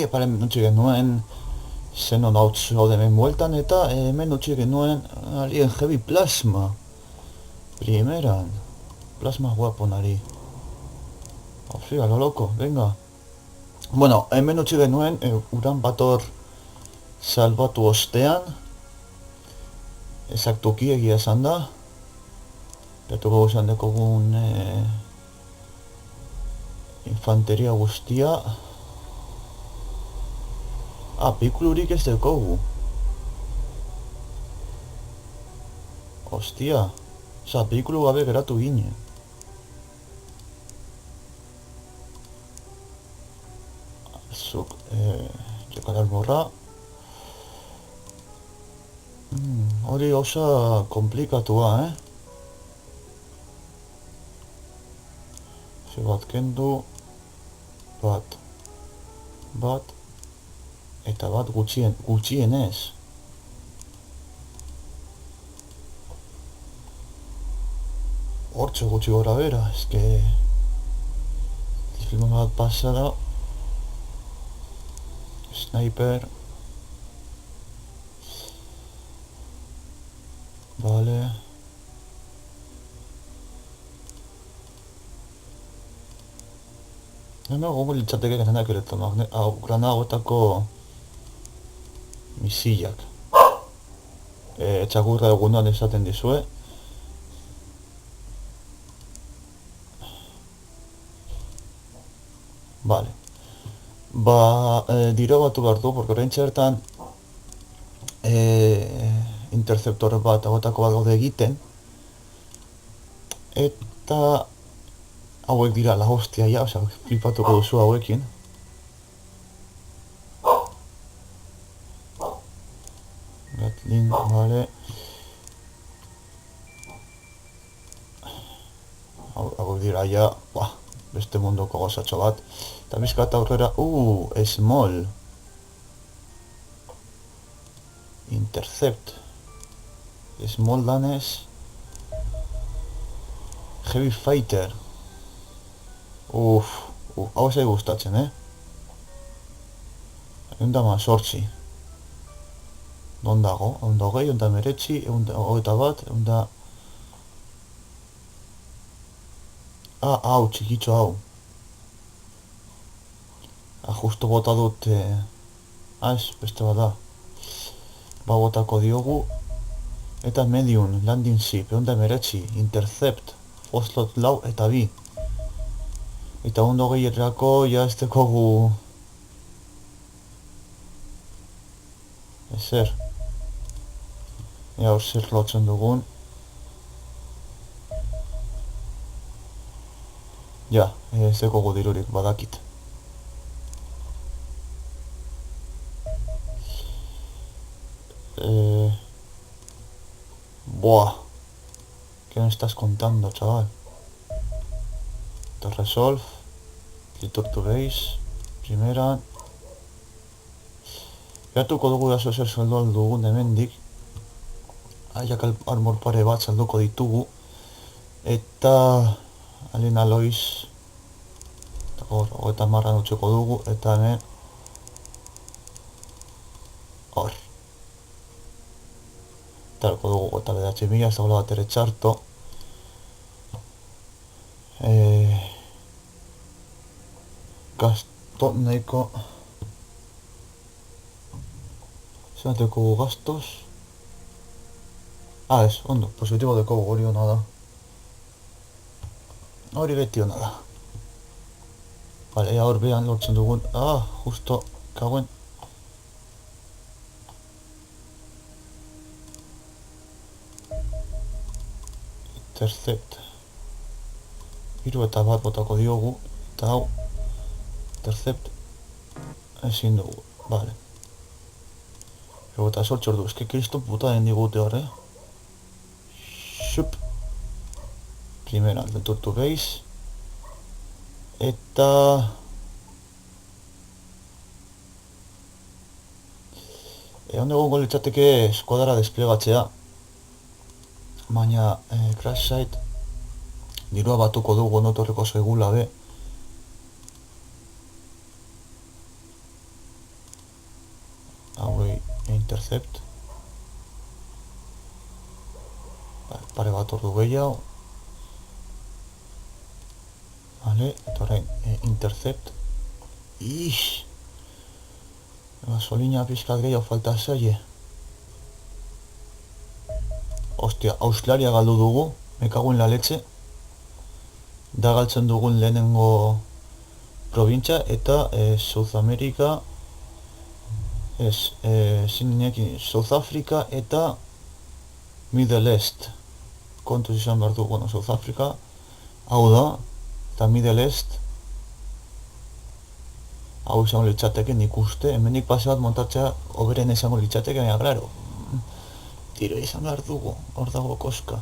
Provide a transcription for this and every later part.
eparen utzi genuen Xenon hau hemen bueltan eta hemen utzi genuen Alien Heavy Plasma primeran Plasma guapo nari. Sí, a lo loco, venga. Bueno, hemen utzi genuen uran bator salbatu ostean exactuki egia esan da betuko guzan dekogun infanteria guztia. Pikulurik ez dekogu. Ostia, oza, pikulu gabe geratu ginen. Zuk, jokar alborra. Hori osa komplikatua, Ze bat kendu, bat, eta bat gutxienez. Hortxe gutxi gora bera, eske filma bat pasada. Sniper. Vale. No, gogo litzateke genenak ereto granagoetako misilak. Txakurra egunan esaten dizue. Vale. Dira batu behar du, porque orain txertan interceptor bat agotako bat gaude egiten. Eta hauek dira la hostia ya, osea, flipatuko duzu hauekin. Gatling, vale. Hauek dira ya, beste mundoko gozatxo bat. Eta bizkat aurrera, small. Intercept. Small danez. Heavy fighter. Hau ez gustatzen, Egun da mazortzi. Non dago? Egun da hogei, egun da meretzi, egun da hogeita bat, egun da... hau, txikitxo hau. Justo bota dut... ez, beste bat da. Botako diogu. Eta medium, landing ship, egun da meretzi, intercept, oslot lau eta bi. Eta ondo gehierrako jazteko gu... Ezer. Hor zer lotzen dugun. Ja, ez deko gu dirurik, badakit. ¿Qué me estás contando, chaval? Te resolve. Return to base. Primera. Beatuko dugu daso zer saldo aldugun hemendik. Aiak armor pare bat salduko ditugu. Eta... Alien Alois. Eta hogeita marran utxeko dugu. Eta hemen... Hor. Eta dugu eta bedatxe mila, ez dagoela bat ere txarto. Gasto nahiko... Zenateko gastos... ez, ondo, positibo deko hori hona da. Hori beti hona da. Vale, hor behan lortzen dugun... justo, kauen... Intercept. Hiru eta bat botako diogu. Eta hau. Intercept. Ezin dugu. Vale. Ego eta sortxor du. Eske kriston puta den digute hor, Xup. Primera, return to base. Eta... Egon egon litzateke eskuadara desplegatzea. Baina, crash site dirua batuko dugu, no, torreko segula be. intercept. Pare bat ordu gehiago. Vale, eta orain intercept. Ix! Gasolina pixkat gehiago falta zaie. Ostia, Australia galdu dugu, me cago en la leche. Da galtzen dugun lehenengo probintza eta South America South Africa eta Middle East. Kontuz izan behar du, bueno, South Africa hau da, eta Middle East hau izango litzateke nik uste, hemenik pase bat montatzea oberen izango litzateke, baina claro, tiro izan behar dugu, hor dago koska.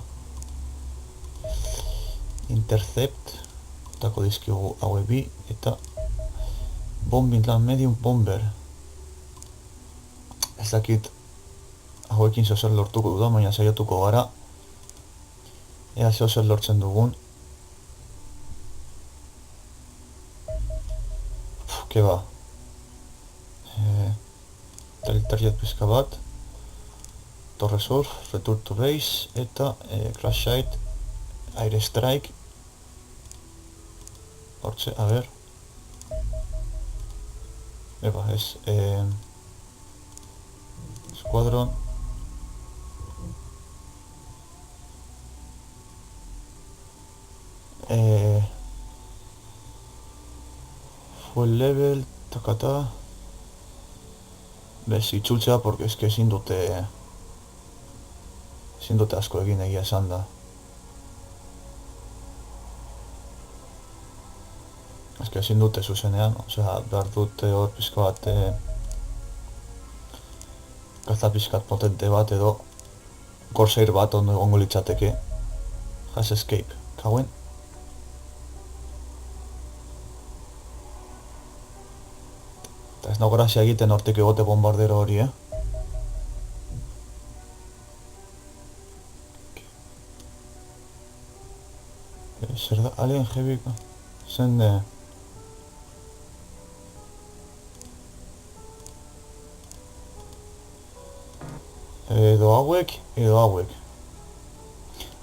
Intercept, etako dizkigu haue bi, eta bombing lan medium bomber. Ez dakit hauekin zehozer lortuko duda, baina saiatuko gara. Ea zehozer lortzen dugun. Ke ba. Target pizka bat. Torre surf, return to base, eta crash site, air strike. Hortze, a ber. Eba, ez. Squadron. Full level, takata. Bez, itzultzea, porque es que ezin dute asko egin egia esan da. Ez que ezin dute zuzenean, osea, behar dute hor pizka bat gazta pizkat potente bat edo Corsair bat ondo egongo litzateke. Has escape, kauen. Eta ez nago grazia egiten hortik egote bombardero hori, Zer da, alien heavy zen edo hauek,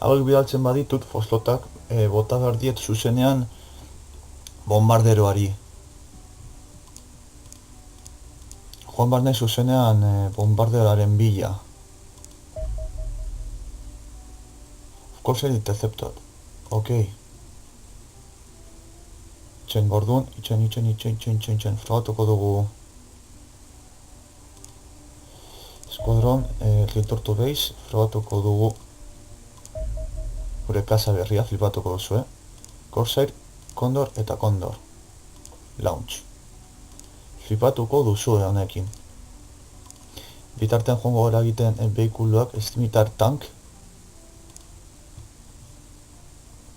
hauek bidaltzen baditut foslotak bota behar diet zuzenean bombarderoari. Joan behar nahi zuzenean bombarderoaren bila. Of course interceptor, ok. Itxen gordun, itxen, frogatuko dugu Squadron, return to base, frogatuko dugu gure kasa berria, flipatuko duzu, Corsair, Condor eta Condor. Launch. Flipatuko duzu honekin. Bitartean joango gara egiten behikuloak, Scimitar tank.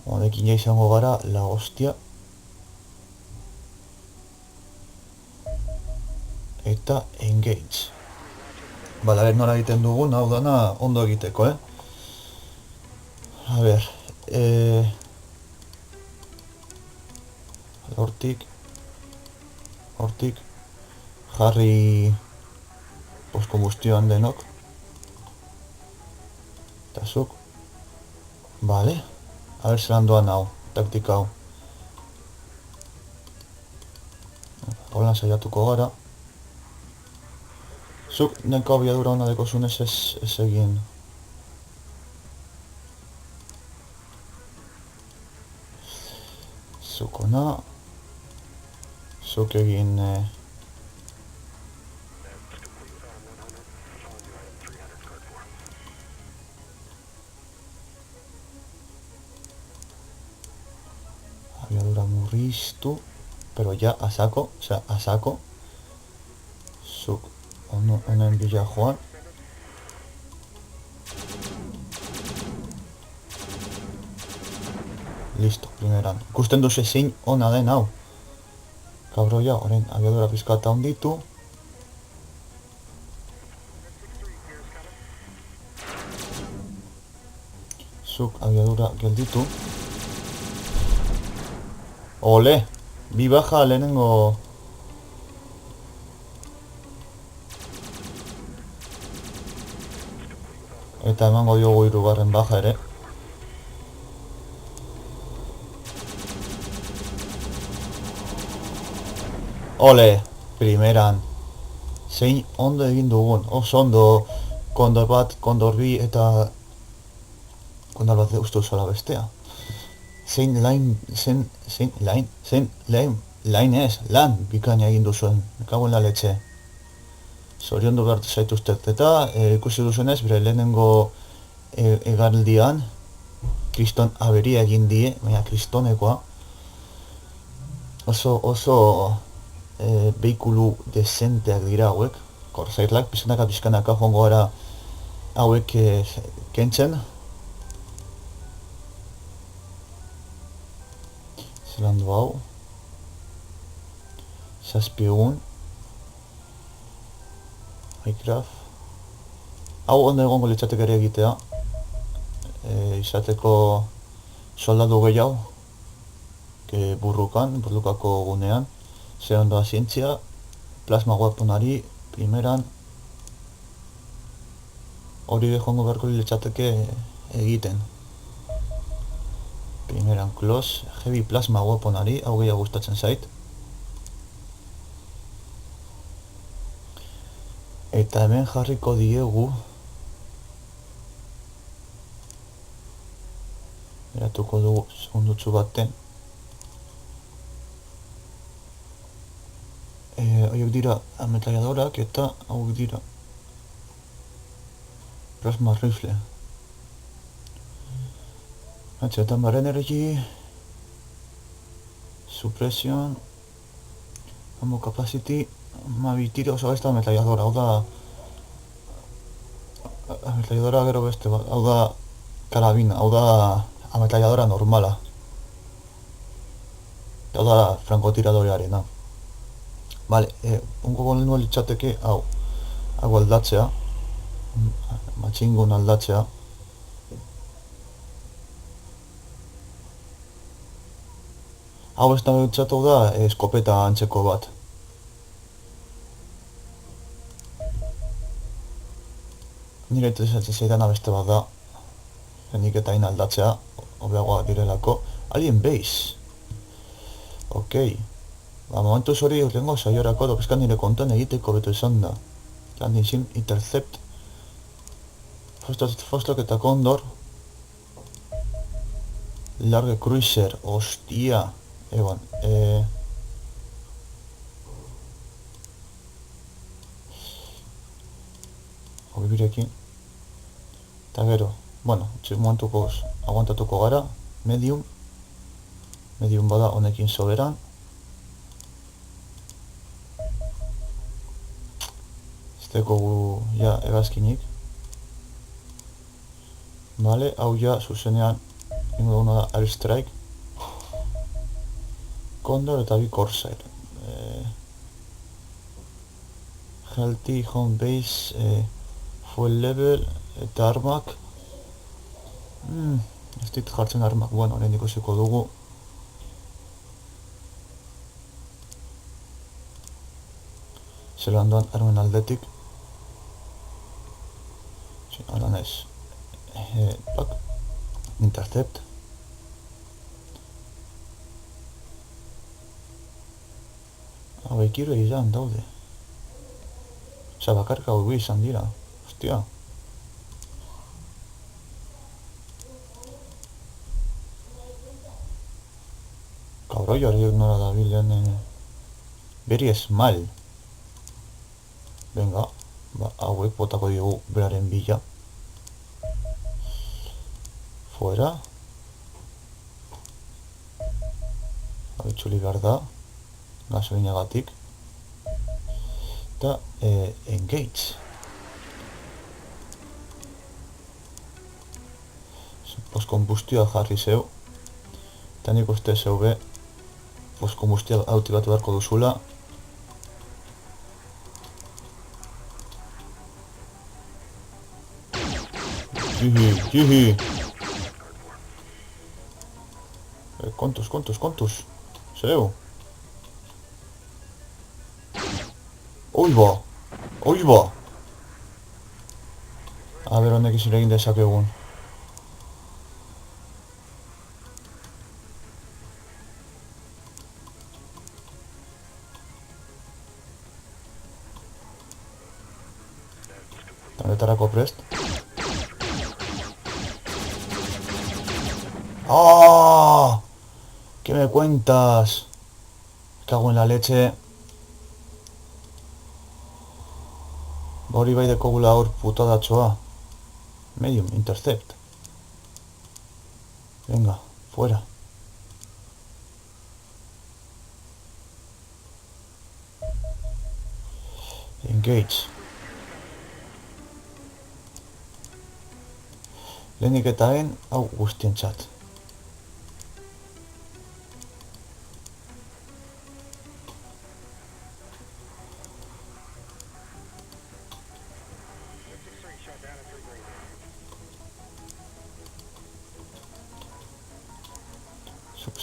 Honekin ja izango gara la hostia. Eta engage. Bala, a ber, nola egiten dugun, hau dana ondo egiteko, A ber, hortik, jarri postkombustioan denok. Eta zuk, bale, a ber zelan doan hau, taktika hau. Holan saiatuko gara. Zuk neko abiadura hona dekozunez ez egin. Zuk ona. Zuk egin abiadura murriztu, pero ya a saco, o sea, a saco. Zuk honen bila joan. Listo, primeran. Ikusten duzu zein ona den hau. Kabroia, orain abiadura pizkata honditu. Zuk abiadura gelditu. Ole! Bi baja lehenengo Eta emango diogu 3. baja ere. Ole, primeran. Zein ondo egin dugun, oso ondo. Kondor bat, kondor bi eta kondor bat uste zola bestea. Zein lain ez, lan bikaina egin duzuen, kagoen la letxe. Zoriondu behar zaituztet eta ikusi duzuenez, bere lehenengo egaraldian kriston aberia egin die, baina kristonekoa. Oso behikulu desenteak dira hauek, korsairlak, pizkanaka joango gara hauek kentzen. Zelandu hau. Zazpiegun. Minecraft. Hau ondo egongo litzatek ere egitea. Izateko soldadu gehiago. Burrukako gunean. Zer ondoa zientzia. Plasma guapunari. Primeran. Hori joango beharko litzateke egiten. Primeran close. Heavy plasma guapunari. Hau gehiago gustatzen zait. Eta hemen jarriko diegu eratuko dugu segundutsu baten horiek dira ametralladorak eta hauek dira plasma rifle atxetan bar energy suppression ammo capacity tira oso besta ametralladora, hau da ametralladora gero beste bat, hau da karabina, hau da ametralladora normala, hau da frankotiradorearena. Vale, ungo golenua litzateke hau aldatzea, matxingun aldatzea. Hau ez da litzatu da eskopeta antzeko bat. Nire interesatzen zaidan beste bat da, nik eta hain aldatzea, hobeagoa direlako. Alien Base. Ok. Momentuz hori urrengo saiorako dopeskan nire kontuan egiteko beto izan da. Landing Sim Intercept. Fostok eta Kondor. Large Cruiser. Ostia. Egon. Hobi birekin. Eta gero, bueno, momentuko aguantatuko gara, medium bada honekin soberan. Ez teko ja egazkinik. Vale, hau ja zuzenean ingo duguna da Airstrike. Kondor eta bi Corsair. Healthy, Home Base, Fuel Level eta armak. Ez dit jartzen armak, bueno, horrein ikusiko dugu. Zelan doan armen aldetik. Alan ez. Intercept. Hau ekiru izan daude. Osa bakarka hau izan dira. Ostia. Kabroi hori nola da bilen. Very small. Venga. Hauek botako diogu beraren bila. Fuera. Hau itxuli behar da. Gasolinagatik. Eta engage. Postkombustioa jarri zeu. Eta nik uste zeu be postkombustioa aktibatu beharko duzula. Jihi. Kontuz. Zeu. Oiba. Aber honek izin egin dezakegun. Tanetarako prest. ¡Oh! ¿Qué me cuentas? Cago en la leche. Hori bai dekogula hor putadatxoa. Medium, intercept. Venga, fuera. Engage. Lehenik eta ben, hau guztientzat.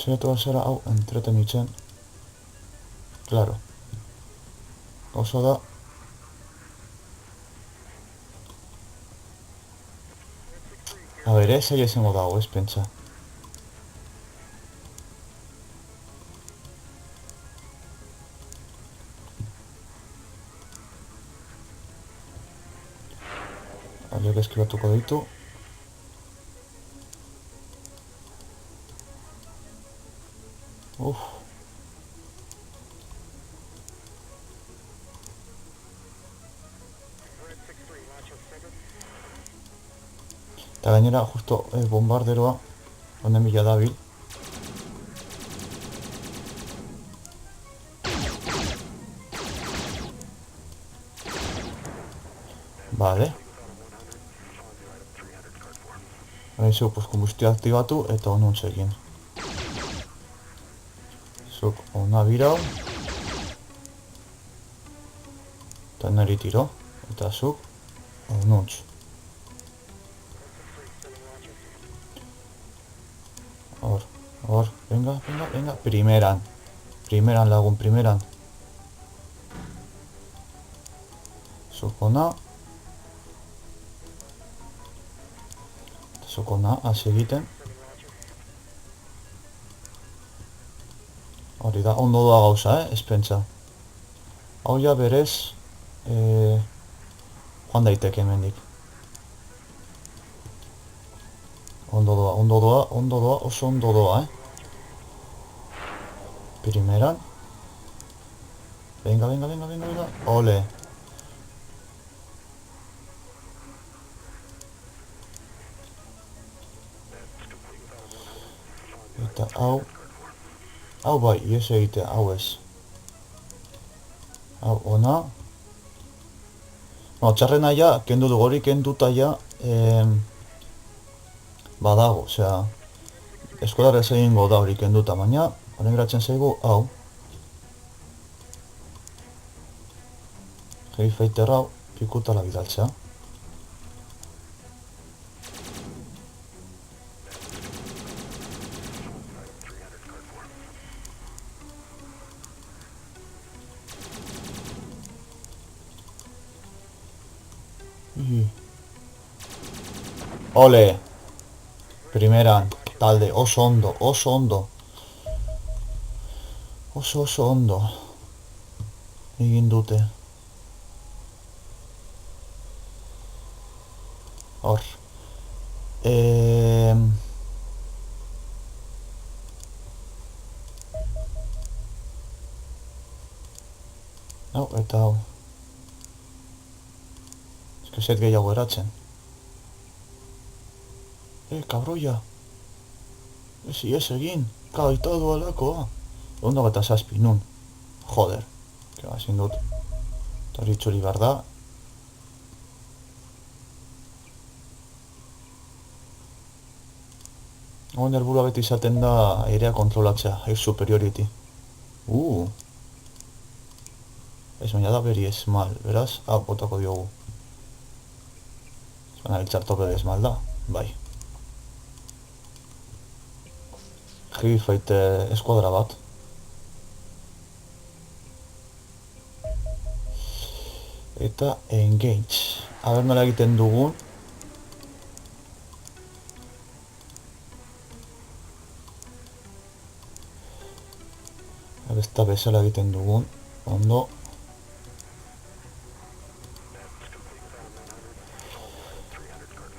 Saiatu zara hau entretenitzen. Claro. Oso da. A ber, zaila izango dago, ez pentsa. Horiek eskibatuko ditu. Uff. Eta gainera, justo bombarderoa honen bila dabil. Vale. Haizu, pues kombustio aktibatu eta honon segin. Zuk hona birau. Eta nari tiro. Eta zuk honontz. Hor, venga, primeran. Primeran lagun, primeran. Zuk hona. Zuk hona, hasi egiten. Hori da, ondo doa gauza, ez pentsa. Hau ja berez, joan daiteke hemendik. Ondo doa, oso ondo doa, Primeran. Venga. Ole. Eta hau. Hau bai, ies egite, hau ez. Hau, ona. No, txarrena ja, kendu du hori kenduta ja, badago, osea, eskolara ez egingo da hori kenduta, baina, horren geratzen zaigu, hau. Heavy Fighter hau, pikutala bidaltzea. Ole! Primeran, talde, oso ondo. Oso ondo. Egin dute. Hor. Hau, eta hau. Zet gehiago eratzen. Kabroia. Ez egin. Kaitadu alakoa. Ondo eta zazpi, nun. Joder. Keba ezin dut. Torritxuri behar da. Hon helburua beti izaten da airea kontrolatzea. Air superiority. Ez baina da beri ez mal. Beraz, botako diogu. Baina iltzartope bez mal da. Bai. Heavy Fighter eskuadra bat. Eta engage. Aber nola egiten dugun. Eta bezala egiten dugun, ondo.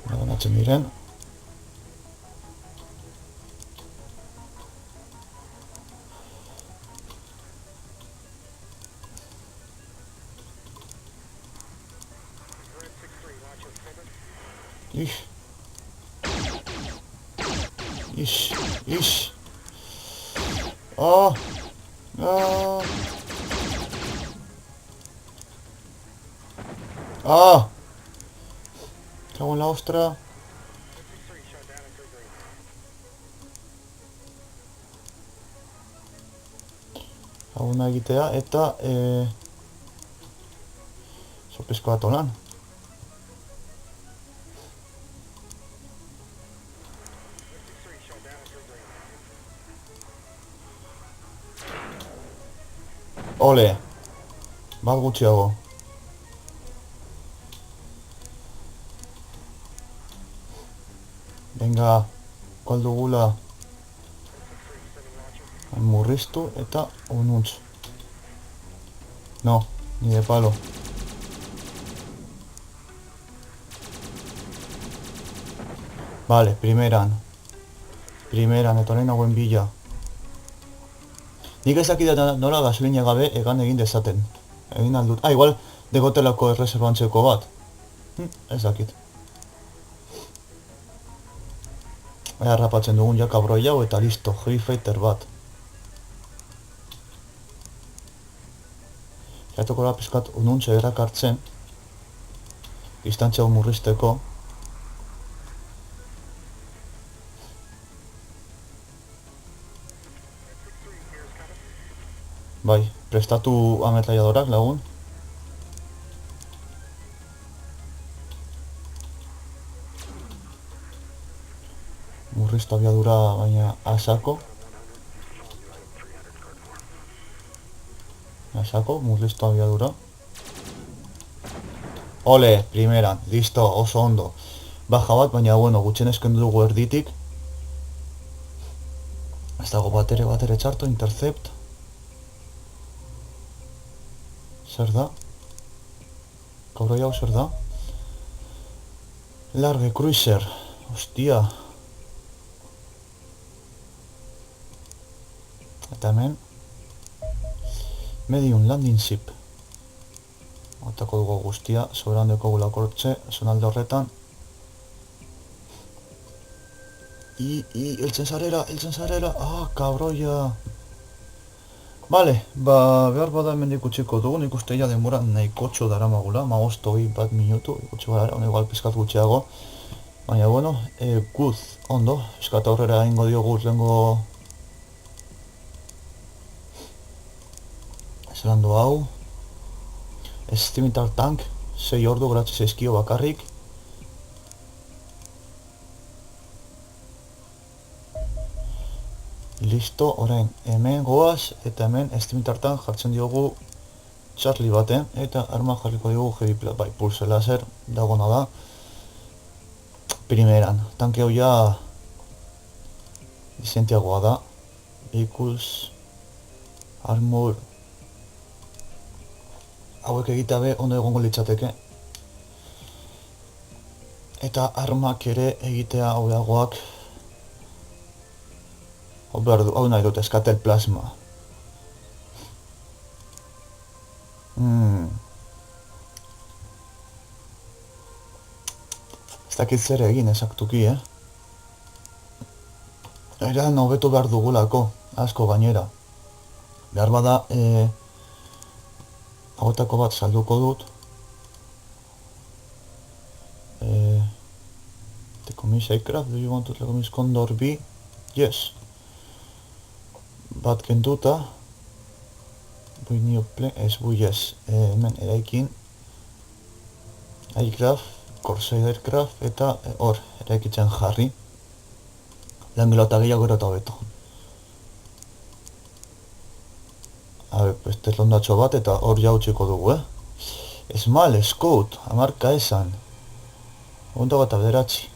Banatzen diren. Ish. Oh. Ah. Ah. Cago en la ostra. Haguna egitea eta sopizko bat olan. Ole. Bat gutxiago. Venga, kol dugula murriztu eta ununtz. No, ni de palo. Vale, primeran etoren hauen bila. Nik ezakit nola gasolina gabe egan egin dezaten. Egin aldut. Igual degotelako erreserbantzeko bat. Ezakit. Baina rapatzen dugun ja kabroi hau eta listo, heavy fighter bat. Jatoko da pizkat ununtze erakartzen. Distantzia hau murrizteko. Bai, prestatu ametralladorak lagun. Murriztu abiadura baina asako. Murriztu abiadura. Ole, primeran, listo, oso ondo. Baja bat, baina bueno, gutxien eskendu dugu erditik. Ez dago batere txarto, intercept. Zer da? Kabroi hau zer da? Large cruiser. Hostia. Eta hemen medium landing ship. Otako dugu guztia, soberan dugu lakortxe, zonalde horretan. Eltzen zarera, kabroia. Vale, behar bada hemen ikutsiko dugu, nik uste ja denbora nahikotxo dara magula, magostoi bat minutu, ikutsi gara, igual pizkat gutxiago. Baina, bueno, guz, ondo, eskata horrera ingo diogu lehengo zelandu hau. Scimitar tank, 6 ordu gratzi zaizkio bakarrik. Listo, orain hemen goaz eta hemen Scimitar tank jartzen diogu Charlie baten eta arma jarriko diogu heavy plat, bai, pulse laser, dagona da. Primeran, tanke hau ja dizentiagoa da. Vehicles, armor, hauek egitabe ondo egongo litzateke. Eta armak ere egitea hobeagoak. Hau nahi dut, eskatel plasma. Ez dakit zer egin esaktuki, Eran hobetu behar dugulako, asko gainera. Behar bada, hauetako bat salduko dut. The commission aircraft, do you want to the commission Condor B? Yes. Bat kenduta. Bui new plane, ez bui yes. Hemen eraikin. Aircraft, Corsair aircraft, eta hor, eraikitzen jarri. Lehen gero eta gehiago eta hobeto. Beste rondatxo bat eta hor jautziko dugu, Small Scout, amarka esan. Ondo bat abderatzi.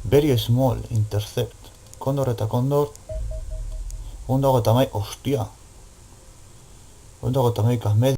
Very small, intercept. Condor eta Condor. Un dago tamai, hostia. Un dago tamai kasmed.